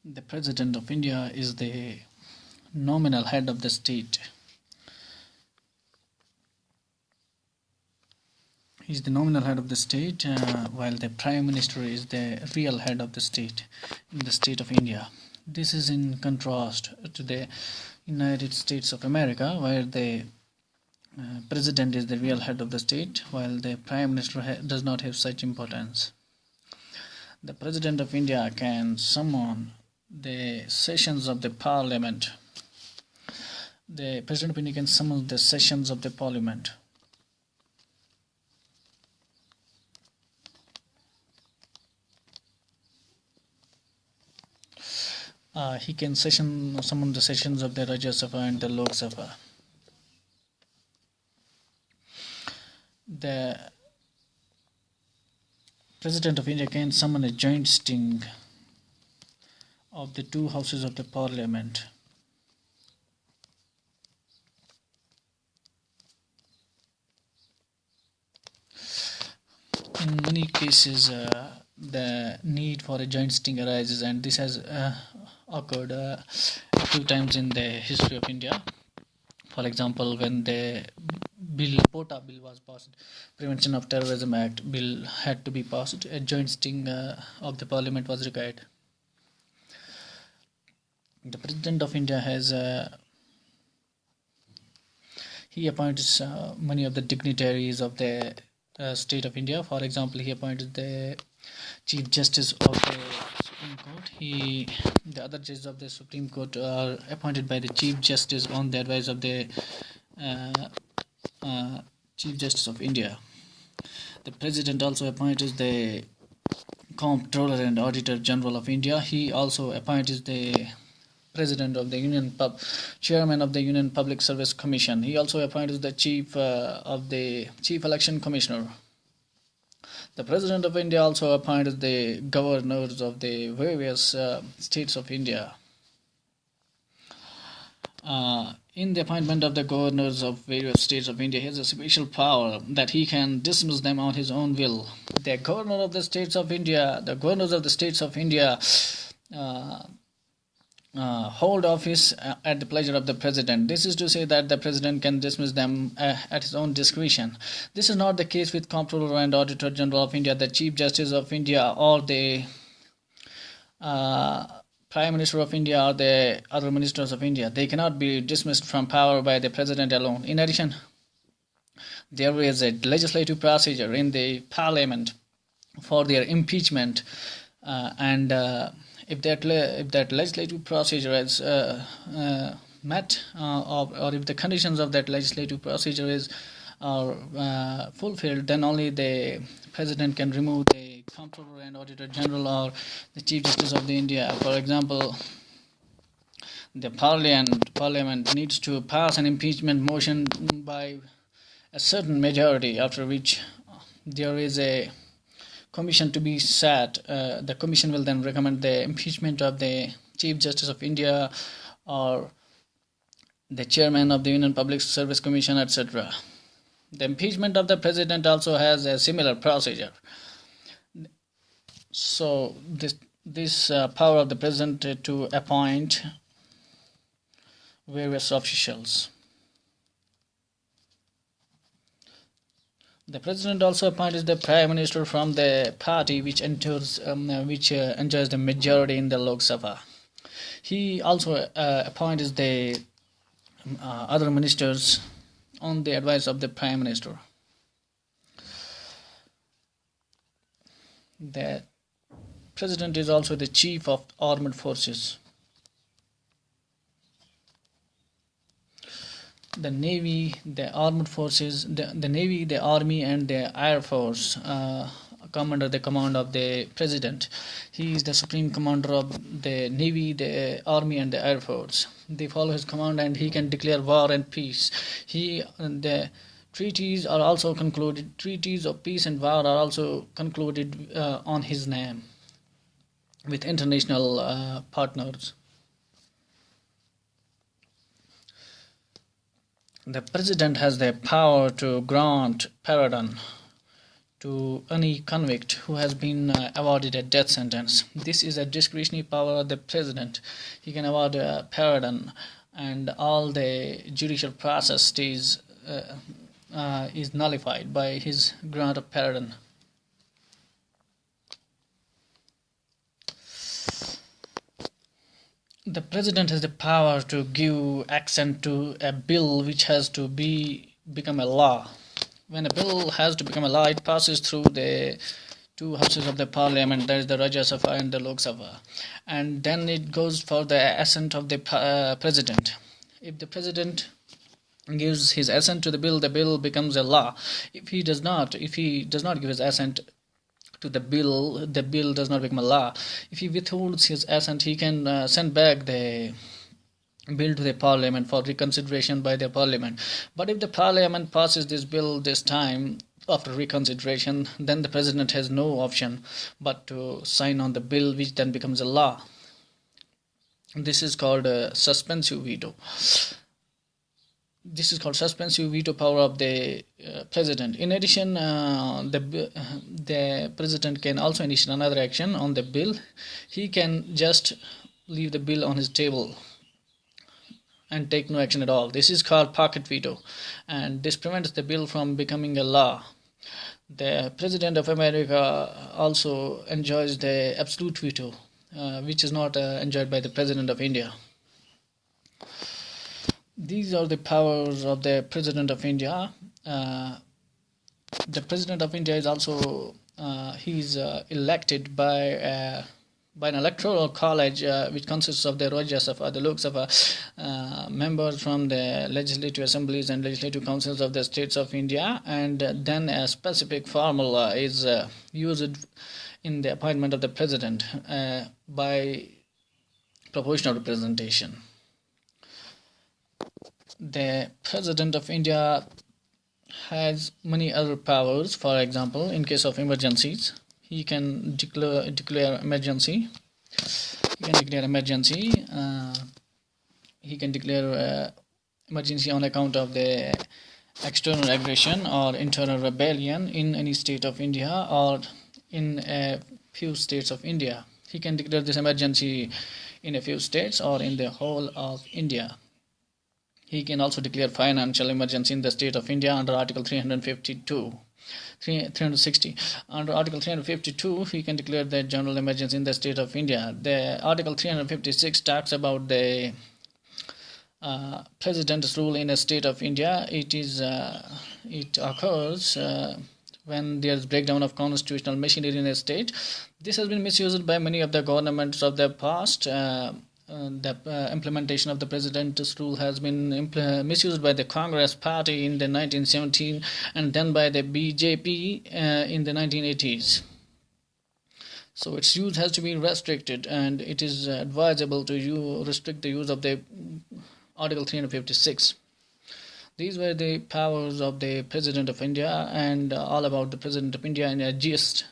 The President of India is the nominal head of the state. He is the nominal head of the state, while the Prime Minister is the real head of the state in the state of India. This is in contrast to the United States of America, where the President is the real head of the state, while the Prime Minister does not have such importance. The President of India can summon the sessions of the Parliament. The President of India can summon the sessions of the Parliament. He can summon the sessions of the Rajya Sabha and the Lok Sabha. The President of India can summon a joint sitting of the two houses of the Parliament. In many cases, the need for a joint sitting arises, and this has occurred a few times in the history of India. For example, when the POTA bill was passed, Prevention of Terrorism Act bill had to be passed, a joint sitting of the Parliament was required. The President of India has he appoints many of the dignitaries of the state of India. For example, he appointed the Chief Justice of the Supreme Court. The other judges of the Supreme Court are appointed by the Chief Justice on the advice of the Chief Justice of India. The President also appoints the Comptroller and Auditor General of India. He also appoints the President of the Chairman of the Union Public Service Commission. He also appoints the Chief Election Commissioner. The President of India also appoints the governors of the various states of India. In the appointment of the governors of various states of India, he has a special power that he can dismiss them on his own will. The governors of the states of India hold office at the pleasure of the President. This is to say that the President can dismiss them at his own discretion. This is not the case with Comptroller and Auditor General of India, the Chief Justice of India, or the Prime Minister of India, or the other ministers of India. They cannot be dismissed from power by the President alone. In addition, there is a legislative procedure in the Parliament for their impeachment, and if that legislative procedure is met, or if the conditions of that legislative procedure are fulfilled, then only the President can remove the Comptroller and Auditor General or the Chief Justice of the India. For example, the Parliament needs to pass an impeachment motion by a certain majority, after which there is a commission to be set. The commission will then recommend the impeachment of the Chief Justice of India or the Chairman of the Union Public Service Commission, etc. The impeachment of the President also has a similar procedure. So this power of the President to appoint various officials. The President also appoints the Prime Minister from the party which enjoys the majority in the Lok Sabha. He also appoints the other ministers on the advice of the Prime Minister. The President is also the Chief of Armed Forces. The Navy, the Armed Forces, the Navy, the Army, and the Air Force come under the command of the President. He is the supreme commander of the Navy, the Army, and the Air Force. They follow his command, and he can declare war and peace. The treaties are also concluded. Treaties of peace and war are also concluded on his name with international partners. The President has the power to grant pardon to any convict who has been awarded a death sentence. This is a discretionary power of the president. He can award a pardon, and all the judicial process is nullified by his grant of pardon. The president has the power to give assent to a bill which has to become a law. When a bill has to become a law, it passes through the two houses of the parliament, that is the Rajya Sabha and the Lok Sabha, and then it goes for the assent of the president. If the president gives his assent to the bill becomes a law. If he does not give his assent to the bill does not become a law. If he withholds his assent, he can send back the bill to the parliament for reconsideration by the parliament. But if the parliament passes this bill this time after reconsideration, then the president has no option but to sign on the bill, which then becomes a law. This is called a suspensive veto. This is called suspensive veto power of the president. In addition, the president can also initiate another action on the bill. He can just leave the bill on his table and take no action at all. This is called pocket veto, and this prevents the bill from becoming a law. The President of America also enjoys the absolute veto, which is not enjoyed by the President of India. These are the powers of the President of India. The President of India is also elected by an electoral college which consists of the Rajya Sabha, the Lok Sabha, members from the legislative assemblies and legislative councils of the states of India, and then a specific formula is used in the appointment of the president by proportional representation. The President of India has many other powers. For example, in case of emergencies, he can declare emergency. He can declare emergency on account of the external aggression or internal rebellion in any state of India or in a few states of India. He can declare this emergency in a few states or in the whole of India. He can also declare financial emergency in the state of India under Article 360. Under Article 352, he can declare the general emergency in the state of India. The Article 356 talks about the president's rule in a state of India. It occurs when there is breakdown of constitutional machinery in a state. This has been misused by many of the governments of the past. The implementation of the president's rule has been misused by the Congress party in the 1917 and then by the BJP in the 1980s. So its use has to be restricted, and it is advisable to restrict the use of the Article 356. These were the powers of the President of India, and all about the President of India in a gist.